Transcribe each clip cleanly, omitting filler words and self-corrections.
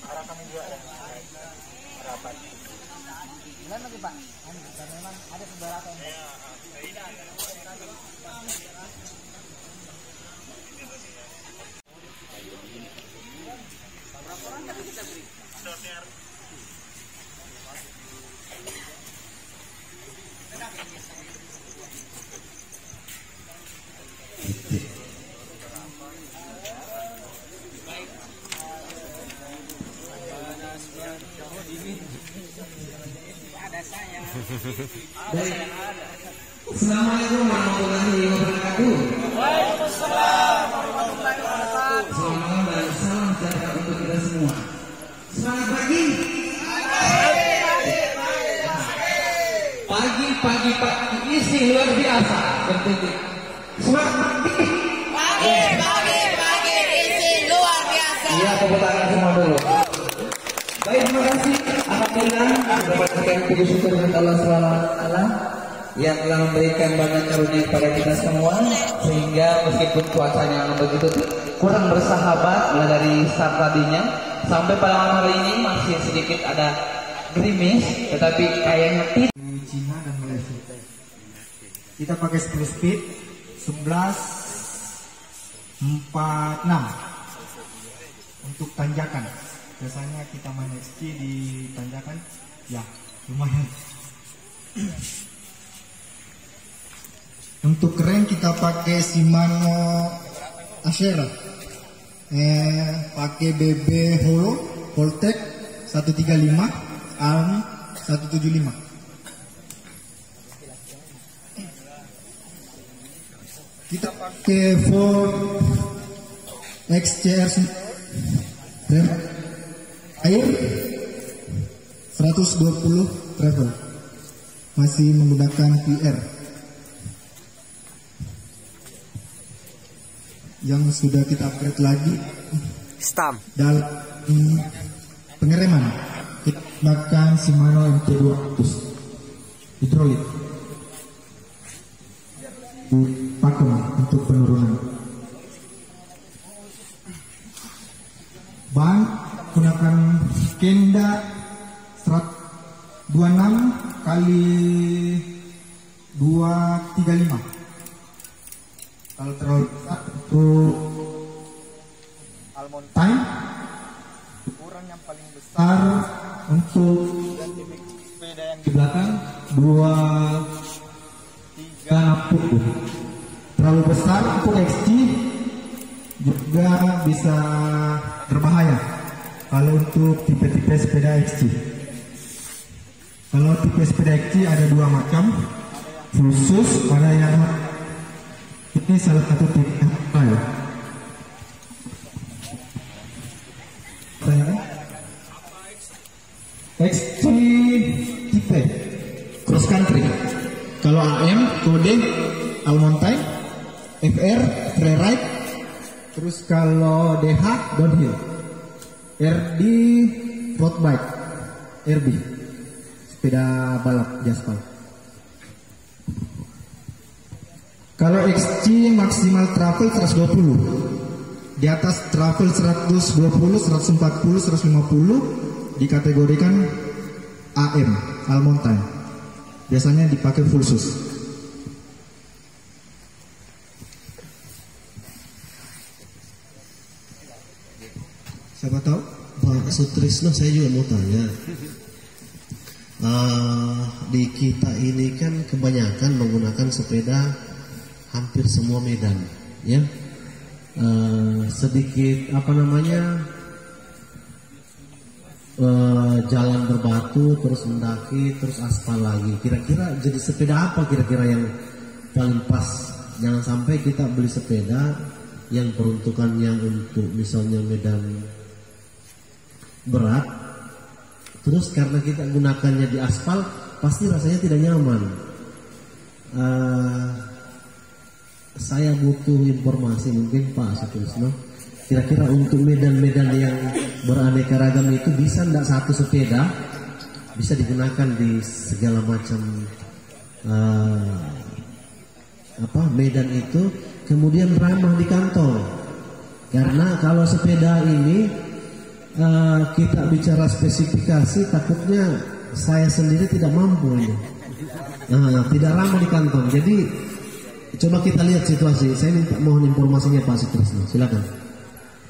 Arah kami juga ada rapat. Gimana lagi Pak? Karena memang ada keberatan. Berapa orang yang kita beri? Assalamualaikum warahmatullahi wabarakatuh. Waalaikumsalam warahmatullahi wabarakatuh. Selamat malam dan salam sejahtera untuk kita semua. Selamat pagi. Pagi isi luar biasa. Bertitik. Selamat pagi. Pagi isi luar biasa. Iya, tepuk tangan semua dulu. Baik, terima kasih. Alhamdulillah, mendapatkan puji syukur dengan Allah SWT yang telah memberikan banyak karunia kepada kita semua, sehingga meskipun cuacanya begitu kurang bersahabat mulai dari start tadinya sampai pada malam hari ini masih sedikit ada gerimis, tetapi kayaknya Cina dan Malaysia. Kita pakai 10 speed 11.46 untuk tanjakan. Biasanya kita main XC di tanjakan, ya lumayan. Untuk keren kita pakai Shimano Ashera, pakai BB Holo Voltec 135 Arm 175. Kita pakai Ford XCR air 120 travel, masih menggunakan PR yang sudah kita upgrade lagi Stam. dalam pengereman. Kita menggunakan Shimano MT200 hidrolik pakem untuk penurunan. Ban gunakan Kenda 126 kali 235. Kalau terlalu besar untuk Almontine, ukuran yang paling besar untuk sepeda yang di belakang 230. Terlalu besar untuk XC juga bisa berbahaya kalau untuk tipe-tipe sepeda XC. Kalau tipe sepeda XC ada dua macam, khusus pada yang ini salah satu tipe ya. XC tipe cross country. Kalau AM kode Almontine, FR freeride, terus kalau DH downhill, RD road bike, RB sepeda balap jaspal. Kalau XC maksimal travel 120, di atas travel 120, 140, 150 dikategorikan AM Almontine, biasanya dipakai full sus. Siapa tahu Pak Sutrisno, saya juga mau tanya. Di kita ini kan kebanyakan menggunakan sepeda hampir semua medan, ya. Sedikit jalan berbatu, terus mendaki, terus aspal lagi. Kira-kira jadi sepeda apa kira-kira yang paling pas? Jangan sampai kita beli sepeda yang peruntukannya untuk misalnya medan berat, terus karena kita gunakannya di aspal, pasti rasanya tidak nyaman. Saya butuh informasi mungkin Pak Sutrisno, kira-kira untuk medan-medan yang beraneka ragam itu bisa tidak satu sepeda bisa digunakan di segala macam medan itu, kemudian ramah di kantong. Karena kalau sepeda ini kita bicara spesifikasi, takutnya saya sendiri tidak mampu ini. Tidak ramah di kantong. Jadi coba kita lihat situasi. Saya minta mohon informasinya Pak Sutrisno, silakan.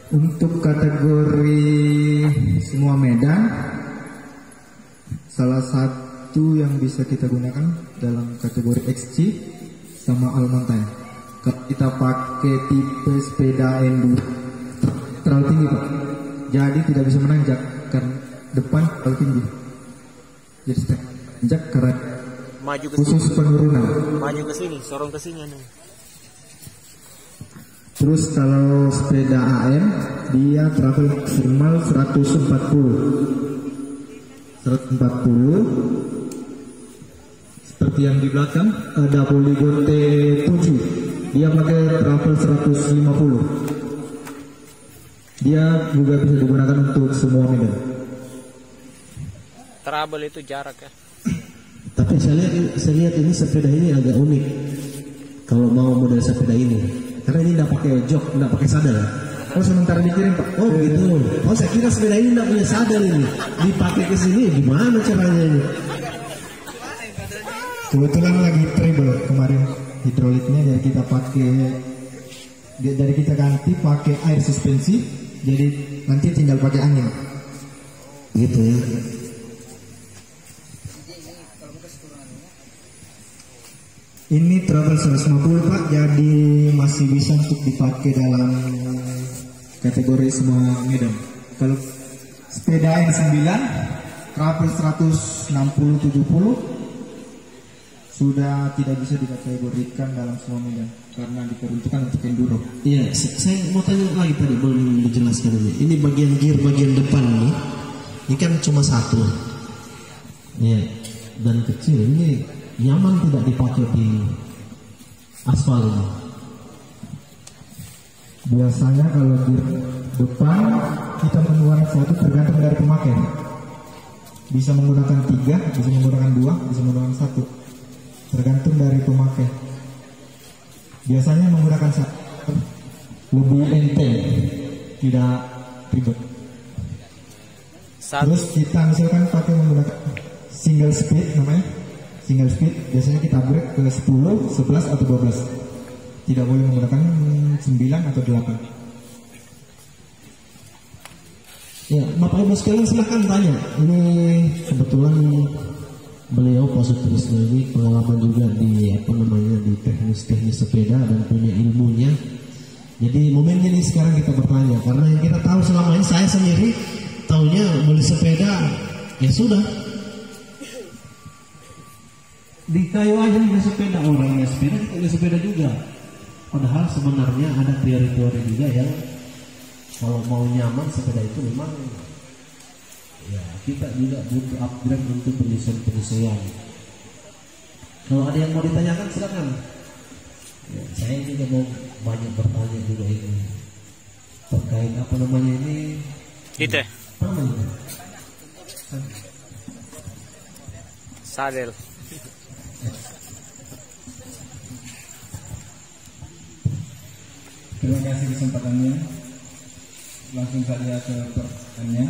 Untuk kategori semua medan, salah satu yang bisa kita gunakan dalam kategori XC sama All Mountain. Kalau kita pakai tipe sepeda enduro terlalu tinggi Pak, jadi tidak bisa menanjak karena depan terlalu tinggi. Jadi menanjak karena Maju ke khusus sini. penurunan. Maju ke sini, sorong ke sini nih. Terus kalau sepeda AM dia travel maksimal 140. Seperti yang di belakang ada Polygon T7, dia pakai travel 150. Dia juga bisa digunakan untuk semua medan. Trouble itu jarak ya. Tapi saya lihat ini sepeda ini agak unik. Kalau mau model sepeda ini, karena ini tidak pakai jok, tidak pakai sadel. Oh sementara dikirim Pak. Oh gitu. Oh saya kira sepeda ini tidak punya sadel ini. Dipakai ke sini gimana caranya ini? Kebetulan lagi treble kemarin hidroliknya, dari kita ganti pakai air suspensi, jadi nanti tinggal pakai angin. Gitu ya. Ini travel 150 Pak, jadi masih bisa untuk dipakai dalam kategori semua medan. Kalau sepeda N9 travel 160-70 sudah tidak bisa dikategorikan dalam semua medan karena diperuntukkan untuk enduro. Iya, saya mau tanya lagi tadi belum dijelaskan ini. Ini bagian gear bagian depan ini kan cuma satu. Iya, dan kecil ini nyaman tidak dipakai di aspal ini. Biasanya kalau di depan kita menggunakan satu tergantung dari pemakaian. Bisa menggunakan 3, bisa menggunakan 2, bisa menggunakan 1. Tergantung dari pemakai. Biasanya menggunakan 1 lebih enteng, tidak ribet. Terus kita misalkan pakai menggunakan single speed namanya. Single speed biasanya kita upgrade ke 10, 11 atau 12. Tidak boleh menggunakan 9 atau 8. Ya, Bapak Ibu sekalian silahkan tanya. Ini kebetulan beliau Pak Sutrisno ini pengalaman juga di di teknis sepeda dan punya ilmunya. Jadi momennya ini sekarang kita bertanya, karena yang kita tahu selama ini saya sendiri taunya beli sepeda ya sudah di kayu aja beli sepeda, orangnya sepeda kita beli sepeda juga. Padahal sebenarnya ada teori-teori juga yang kalau mau nyaman sepeda itu memang ya kita juga butuh upgrade untuk penyesuaian. Kalau ada yang mau ditanyakan silakan. Ya, saya juga mau banyak bertanya juga ini terkait apa namanya ini. Itu. Apa namanya? Sadel. Terima kasih kesempatannya. Langsung saja ke pertanyaannya.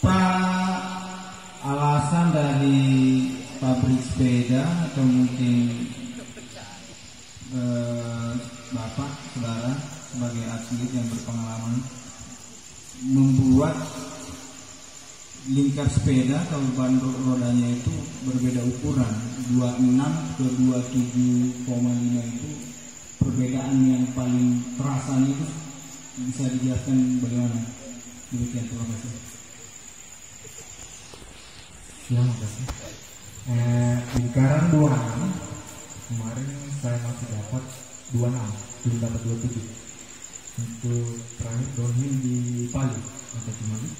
Pak, alasan dari pabrik sepeda atau mungkin Bapak, saudara sebagai atlet yang berpengalaman membuat lingkar sepeda atau ban rodanya itu berbeda ukuran 26 ke 27,5 itu perbedaan yang paling terasa itu bisa dijelaskan bagaimana? Demikian, terima kasih. Ya, makasih. Lingkaran 26 kemarin saya masih dapat 26, belum dapat 27. Untuk terakhir downhill di Palu atau Cimahi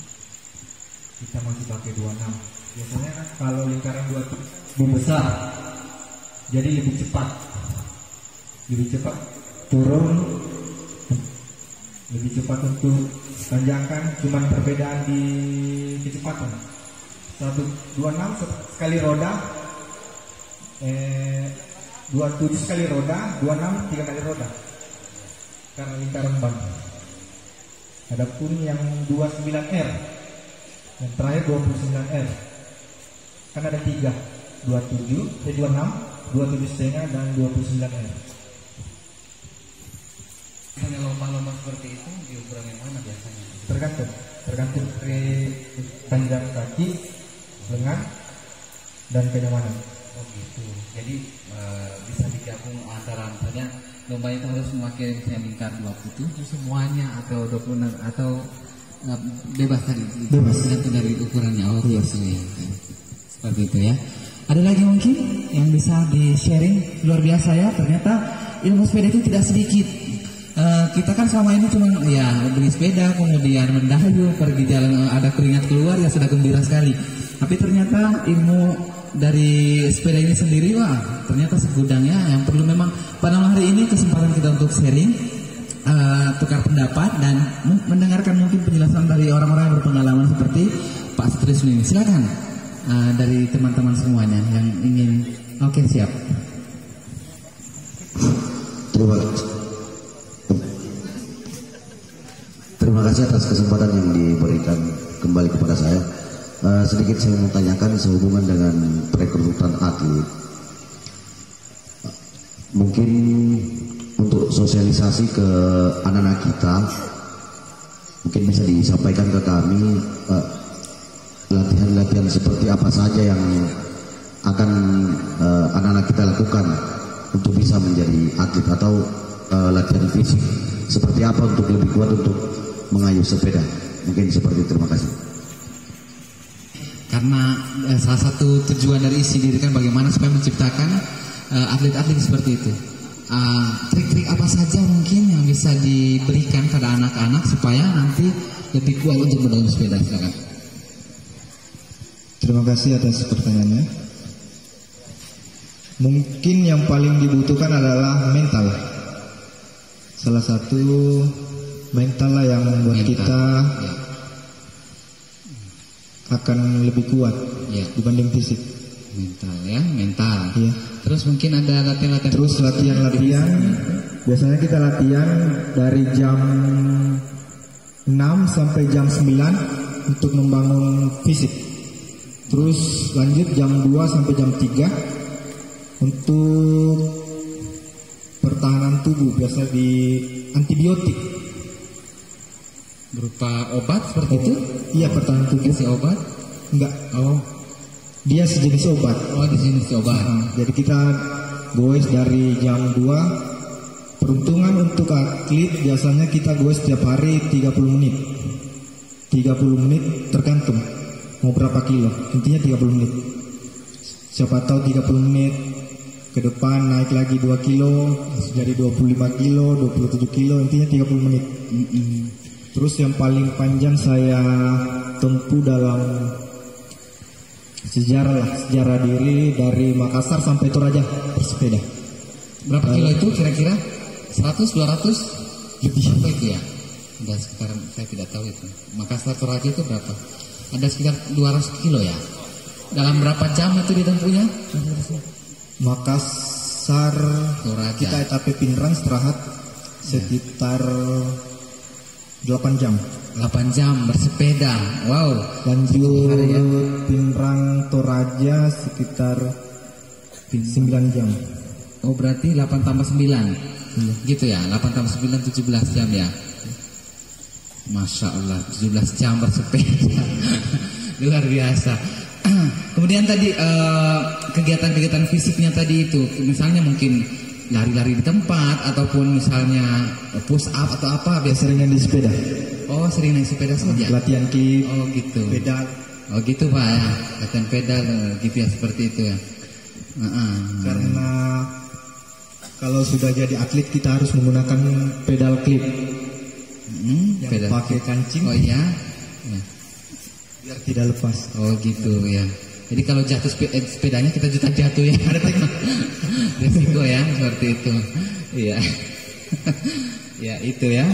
kita masih pakai 26. Biasanya kan kalau lingkaran 27 lebih besar, jadi lebih cepat turun, lebih cepat untuk tanjakan. Cuman perbedaan di kecepatan. 126 sekali roda, 27 sekali roda, 26 3 kali roda. Karena lingkaran ban. Adapun yang 29R, yang terakhir 29R, kan ada 3, 26, 27,5 dan 29R. Misalnya lomba-lomba seperti itu di ukuran yang mana biasanya? Tergantung dari panjang kaki, lengan, dan kenyamanan. Oh gitu. Jadi bisa digabung antara misalnya lomba itu harus memakai misalnya lingkar 27 semuanya atau 26 atau bebas tadi? Bebas. Tergantung dari ukurannya. Oh gitu ya. Seperti itu ya. Ada lagi mungkin yang bisa di-sharing? Luar biasa ya, ternyata ilmu sepeda itu tidak sedikit. Kita kan selama ini cuma ya beli sepeda, kemudian mendayu, pergi jalan, ada keringat keluar ya sudah gembira sekali. Tapi ternyata ilmu dari sepeda ini sendiri, wah ternyata segudangnya yang perlu memang pada malam hari ini kesempatan kita untuk sharing, tukar pendapat dan mendengarkan mungkin penjelasan dari orang-orang yang berpengalaman seperti Pak Sutrisno ini. Silakan dari teman-teman semuanya yang ingin. Oke, siap. Terima kasih atas kesempatan yang diberikan kembali kepada saya. Sedikit saya mau tanyakan sehubungan dengan perekrutan atlet. Mungkin untuk sosialisasi ke anak-anak kita, mungkin bisa disampaikan ke kami latihan-latihan seperti apa saja yang akan anak-anak kita lakukan untuk bisa menjadi atlet, atau latihan fisik seperti apa untuk lebih kuat untuk mengayuh sepeda. Mungkin seperti itu. Terima kasih. Karena salah satu tujuan dari isi diri kan bagaimana supaya menciptakan atlet-atlet seperti itu. Trik-trik apa saja mungkin yang bisa diberikan pada anak-anak supaya nanti lebih kuat untuk mengayuh sepeda? Silakan. Terima kasih atas pertanyaannya. Mungkin yang paling dibutuhkan adalah mental. Salah satu mental lah yang membuat kita akan lebih kuat dibanding fisik. Mental ya, mental. Iya. Terus mungkin ada latihan-latihan. Terus latihan-latihan. Biasanya kita latihan dari jam 6 sampai jam 9 untuk membangun fisik. Terus lanjut jam 2 sampai jam 3 untuk pertahanan tubuh, biasa di antibiotik. Berupa obat seperti itu? Iya, pertahanan tubuh. Si obat? Enggak. Oh, dia sejenis obat. Oh, di sini obat. Jadi kita goes dari jam 2. Peruntungan untuk atlet biasanya kita goes setiap hari 30 menit. 30 menit tergantung mau berapa kilo. Intinya 30 menit. Siapa tahu 30 menit ke depan naik lagi 2 kilo, jadi 25 kilo, 27 kilo, intinya 30 menit. Terus yang paling panjang saya tempuh dalam sejarah diri dari Makassar sampai Toraja bersepeda. Berapa kilo itu kira-kira? 100, 200? Lebih apa itu ya? Ada sekitar, saya tidak tahu itu. Makassar Toraja itu berapa? Ada sekitar 200 kilo ya? Dalam berapa jam itu ditempuhnya? Makassar Toraja. Kita etape Pinrang istirahat sekitar 8 jam. 8 jam bersepeda. Wow. Lanjut ya. Pinrang Toraja sekitar 9 jam. Oh, berarti 8 tambah 9. Gitu ya. 8 tambah 9 17 jam ya. Masya Allah, 17 jam bersepeda. Luar biasa. Kemudian tadi kegiatan-kegiatan fisiknya tadi itu, misalnya mungkin lari-lari di tempat ataupun misalnya push up atau apa biasa? Seringan di sepeda. Oh, sering naik sepeda saja. Latihan kick, Oh gitu. pedal. Oh gitu Pak ya. Latihan pedal gitu ya, seperti itu ya. Karena kalau sudah jadi atlet kita harus menggunakan pedal clip yang pedal. pakai kancing Oh iya. Ya. biar tidak lepas. Oh gitu ya. Jadi kalau jatuh sepedanya kita jatuh ya. Ada resiko ya seperti itu. Iya. Ya itu ya.